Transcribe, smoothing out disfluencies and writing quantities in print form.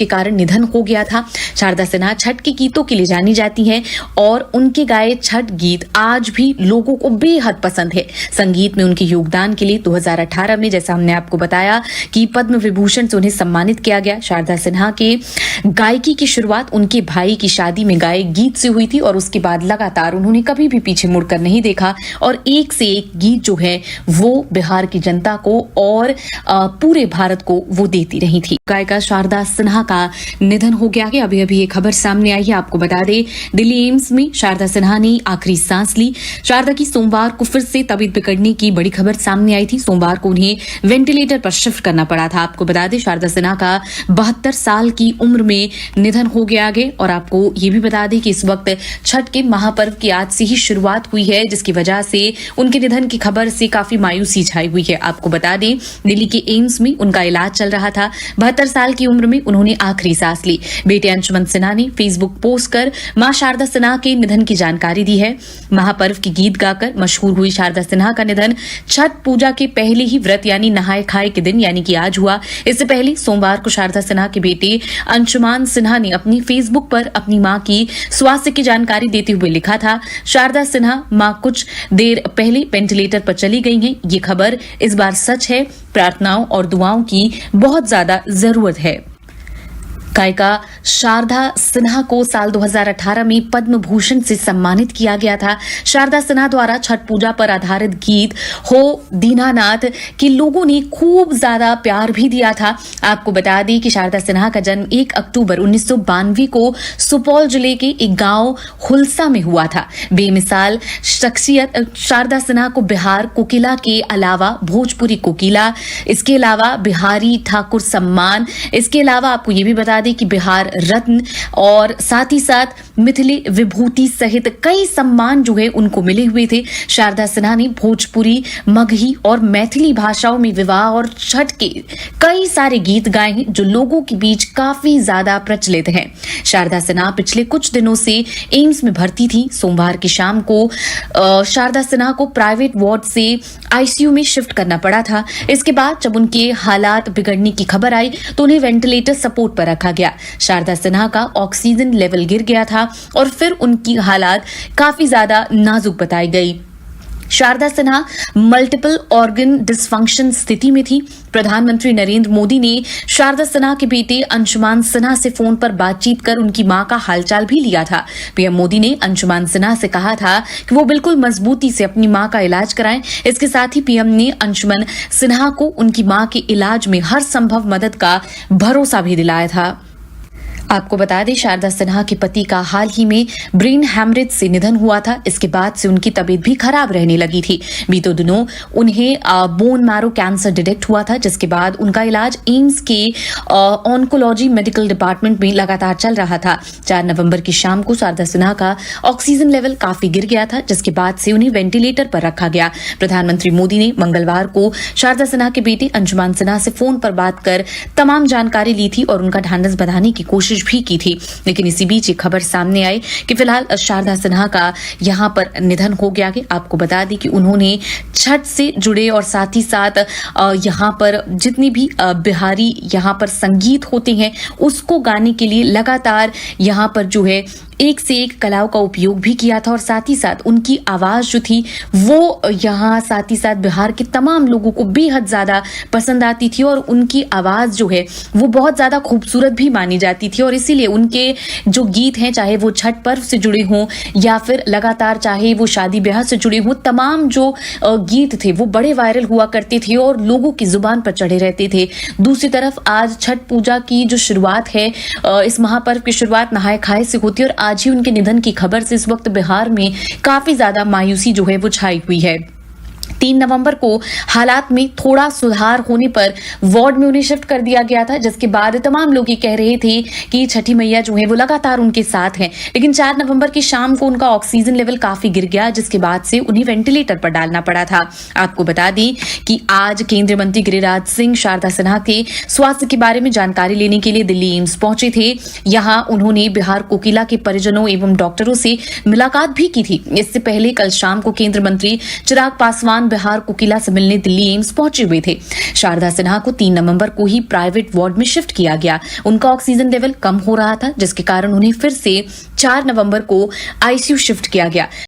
के कारण निधन हो गया था। शारदा सिन्हा छठ के गीतों के लिए जानी जाती हैं और उनके गाए छठ गीत आज भी लोगों को बेहद पसंद है। संगीत में उनके योगदान के लिए 2018 में, जैसा हमने आपको बताया, कि पद्म विभूषण से उन्हें सम्मानित किया गया। शारदा सिन्हा के गायकी की शुरुआत उनके भाई की शादी में गाए गीत से हुई थी और उसके बाद लगातार उन्होंने कभी भी पीछे मुड़कर नहीं देखा और एक से एक गीत जो है वो बिहार की जनता को और पूरे भारत को वो देती रही थी। गायिका शारदा सिन्हा का निधन हो गया है। अभी अभी ये खबर सामने आई है। आपको बता दें, दिल्ली एम्स में शारदा सिन्हा ने आखिरी सांस ली। शारदा की सोमवार को फिर से तबीयत बिगड़ने की बड़ी खबर सामने आई थी। सोमवार को उन्हें वेंटिलेटर पर शिफ्ट करना पड़ा था। आपको बता दें, शारदा सिन्हा का 72 साल की उम्र में निधन हो गया है और आपको ये भी बता दें कि इस वक्त छठ के महापर्व की आज से ही शुरुआत हुई है, जिसकी वजह से उनके निधन की खबर से काफी मायूसी छाई हुई है। आपको बता दें, दिल्ली के एम्स में उनका इलाज चल रहा था। 72 साल की उम्र में उन्होंने आखिरी सांस ली। बेटे अंशुमन सिन्हा ने फेसबुक पोस्ट कर मां शारदा सिन्हा के निधन की जानकारी दी है। महापर्व के गीत गाकर मशहूर हुई शारदा सिन्हा का निधन छठ पूजा के पहले ही व्रत यानी नहाए खाए के दिन यानी कि आज हुआ। इससे पहले सोमवार को शारदा सिन्हा के बेटे अंशुमान सिन्हा ने अपनी फेसबुक पर अपनी मां की स्वास्थ्य की जानकारी देते हुए लिखा था, शारदा सिन्हा मां कुछ देर पहले वेंटिलेटर पर चली गई हैं। ये खबर इस बार सच है। प्रार्थनाओं और दुआओं की बहुत ज्यादा जरूरत है। गायिका शारदा सिन्हा को साल 2018 में पद्म भूषण से सम्मानित किया गया था। शारदा सिन्हा द्वारा छठ पूजा पर आधारित गीत हो दीनानाथ के लोगों ने खूब ज्यादा प्यार भी दिया था। आपको बता दें कि शारदा सिन्हा का जन्म 1 अक्टूबर 1992 को सुपौल जिले के एक गांव हुलसा में हुआ था। बेमिसाल शख्सियत शारदा सिन्हा को बिहार कोकिला के अलावा भोजपुरी कोकिला, इसके अलावा बिहारी ठाकुर सम्मान, इसके अलावा आपको ये भी बता दें कि बिहार रत्न और साथ ही साथ मिथिली विभूति सहित कई सम्मान जो है उनको मिले हुए थे। शारदा सिन्हा ने भोजपुरी, मगही और मैथिली भाषाओं में विवाह और छठ के कई सारे गीत गाए हैं जो लोगों के बीच काफी ज्यादा प्रचलित हैं। शारदा सिन्हा पिछले कुछ दिनों से एम्स में भर्ती थी। सोमवार की शाम को शारदा सिन्हा को प्राइवेट वार्ड से आईसीयू में शिफ्ट करना पड़ा था। इसके बाद जब उनके हालात बिगड़ने की खबर आई तो उन्हें वेंटिलेटर सपोर्ट पर रखा गया। शारदा सिन्हा का ऑक्सीजन लेवल गिर गया था और फिर उनकी हालात काफी ज्यादा नाजुक बताई गई। Sharda Sinha multiple organ dysfunction स्थिति में थी। प्रधानमंत्री नरेंद्र मोदी ने शारदा सिन्हा के बेटे अंशुमान सिन्हा से फोन पर बातचीत कर उनकी मां का हालचाल भी लिया था। पीएम मोदी ने अंशुमान सिन्हा से कहा था कि वो बिल्कुल मजबूती से अपनी मां का इलाज कराएं। इसके साथ ही पीएम ने अंशुमान सिन्हा को उनकी मां के इलाज में हर संभव मदद का भरोसा भी दिलाया था। आपको बता दें, शारदा सिन्हा के पति का हाल ही में ब्रेन हैमरेज से निधन हुआ था। इसके बाद से उनकी तबीयत भी खराब रहने लगी थी। बीते दिनों उन्हें बोन मैरो कैंसर डिटेक्ट हुआ था, जिसके बाद उनका इलाज एम्स के ऑन्कोलॉजी मेडिकल डिपार्टमेंट में लगातार चल रहा था। 4 नवंबर की शाम को शारदा सिन्हा का ऑक्सीजन लेवल काफी गिर गया था, जिसके बाद से उन्हें वेंटिलेटर पर रखा गया। प्रधानमंत्री मोदी ने मंगलवार को शारदा सिन्हा के बेटे अंशुमान सिन्हा से फोन पर बात कर तमाम जानकारी ली थी और उनका ढांढस बंधाने की कोशिश भी की थी। लेकिन इसी बीच एक खबर सामने आई कि फिलहाल शारदा सिन्हा का यहां पर निधन हो गया है। आपको बता दें कि उन्होंने छठ से जुड़े और साथ ही साथ यहां पर जितनी भी बिहारी यहां पर संगीत होते हैं उसको गाने के लिए लगातार यहां पर जो है एक से एक कलाओं का उपयोग भी किया था और साथ ही साथ उनकी आवाज जो थी वो यहाँ साथ ही साथ बिहार के तमाम लोगों को बेहद ज्यादा पसंद आती थी और उनकी आवाज जो है वो बहुत ज्यादा खूबसूरत भी मानी जाती थी और इसीलिए उनके जो गीत हैं, चाहे वो छठ पर्व से जुड़े हों या फिर लगातार चाहे वो शादी ब्याह से जुड़े हों, तमाम जो गीत थे वो बड़े वायरल हुआ करते थे और लोगों की जुबान पर चढ़े रहते थे। दूसरी तरफ आज छठ पूजा की जो शुरुआत है, इस महापर्व की शुरुआत नहाए खाए से होती है और आज ही उनके निधन की खबर से इस वक्त बिहार में काफी ज्यादा मायूसी जो है वो छाई हुई है। 3 नवंबर को हालात में थोड़ा सुधार होने पर वार्ड में उन्हें शिफ्ट कर दिया गया था, जिसके बाद तमाम लोग ये कह रहे थे कि छठी मैया जो है वो लगातार उनके साथ हैं। लेकिन 4 नवंबर की शाम को उनका ऑक्सीजन लेवल काफी गिर गया, जिसके बाद से उन्हें वेंटिलेटर पर डालना पड़ा था। आपको बता दें कि आज केंद्रीय मंत्री गिरिराज सिंह शारदा सिन्हा के स्वास्थ्य के बारे में जानकारी लेने के लिए दिल्ली एम्स पहुंचे थे। यहां उन्होंने बिहार कोकिला के परिजनों एवं डॉक्टरों से मुलाकात भी की थी। इससे पहले कल शाम को केंद्रीय मंत्री चिराग पासवान बिहार कोकिला से मिलने दिल्ली एम्स पहुंचे हुए थे। शारदा सिन्हा को 3 नवंबर को ही प्राइवेट वार्ड में शिफ्ट किया गया। उनका ऑक्सीजन लेवल कम हो रहा था, जिसके कारण उन्हें फिर से 4 नवंबर को आईसीयू शिफ्ट किया गया।